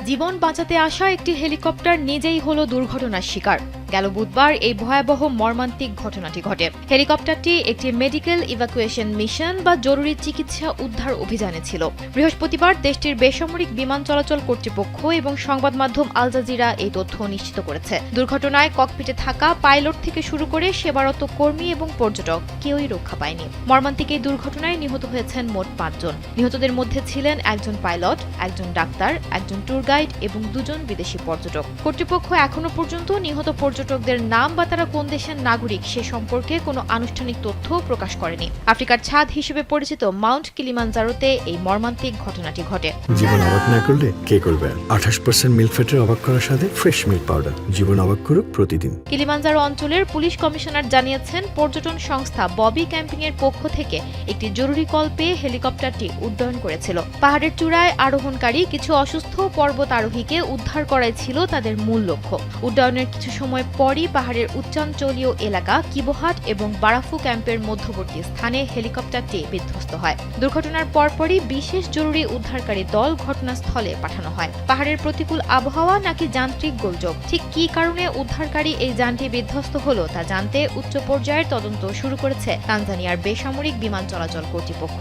জীবন বাঁচাতে আসা একটি হেলিকপ্টার নিজেই হলো দুর্ঘটনার শিকার। গেল বুধবার এই ভয়াবহ মর্মান্তিক ঘটনাটি ঘটে। হেলিকপ্টারটি একটি মেডিকেল ইভাকুয়েশন মিশন বা জরুরি চিকিৎসা উদ্ধার অভিযানে ছিল। বৃহস্পতিবার দেশটির বেসামরিক বিমান চলাচল কর্তৃপক্ষ এবং সংবাদ মাধ্যম আল জাজিরা এই তথ্য নিশ্চিত করেছে। দুর্ঘটনায় ককপিটে থাকা পাইলট থেকে শুরু করে সেবারত কর্মী এবং পর্যটক কেউই রক্ষা পায়নি। মর্মান্তিক এই দুর্ঘটনায় নিহত হয়েছেন মোট ৫ জন। নিহতদের মধ্যে ছিলেন একজন পাইলট, একজন ডাক্তার, একজন ট্যুর গাইড এবং ২ জন বিদেশি পর্যটক। কর্তৃপক্ষ এখনো পর্যন্ত নিহত পর্যটকদের নাম বা তারা কোন দেশের নাগরিক সে সম্পর্কে কোনো আনুষ্ঠানিক তথ্য প্রকাশ করেনি। আফ্রিকার ছাদ হিসেবে পরিচিত মাউন্ট কিলিমানজারোতে এই মর্মান্তিক ঘটনাটি ঘটে। জীবন অবাক না করলে কে করবে? ২৮% মিল্ক ফ্যাটের অবাক করার সাথে ফ্রেশ মিল্ক পাউডার। জীবন অবাক করুক প্রতিদিন। কিলিমানজারো অঞ্চলের পুলিশ কমিশনার জানিয়েছেন, পর্যটন সংস্থা ববি ক্যাম্পিং এর পক্ষ থেকে একটি জরুরি কল পেয়ে হেলিকপ্টারটি উড্ডয়ন করেছিল। পাহাড়ের চূড়ায় আরোহণকারী কিছু অসুস্থ পর্বত আরোহীকে উদ্ধার করাই ছিল তাদের মূল লক্ষ্য। উড্ডয়নের কিছু সময় পরই পাহাড়ের উচ্চাঞ্চলীয় এলাকা কিবোহাট এবং বারাফু ক্যাম্পের মধ্যবর্তী স্থানে হেলিকপ্টারটি বিধ্বস্ত হয়। দুর্ঘটনার পরপরই বিশেষ জরুরি উদ্ধারকারী দল ঘটনাস্থলে পাঠানো হয়। পাহাড়ের প্রতিকূল আবহাওয়া নাকি যান্ত্রিক গোলযোগ, ঠিক কী কারণে উদ্ধারকারী এই যানটি বিধ্বস্ত হলো তা জানতে উচ্চ পর্যায়ের তদন্ত শুরু করেছে তানজানিয়ার বেসামরিক বিমান চলাচল কর্তৃপক্ষ।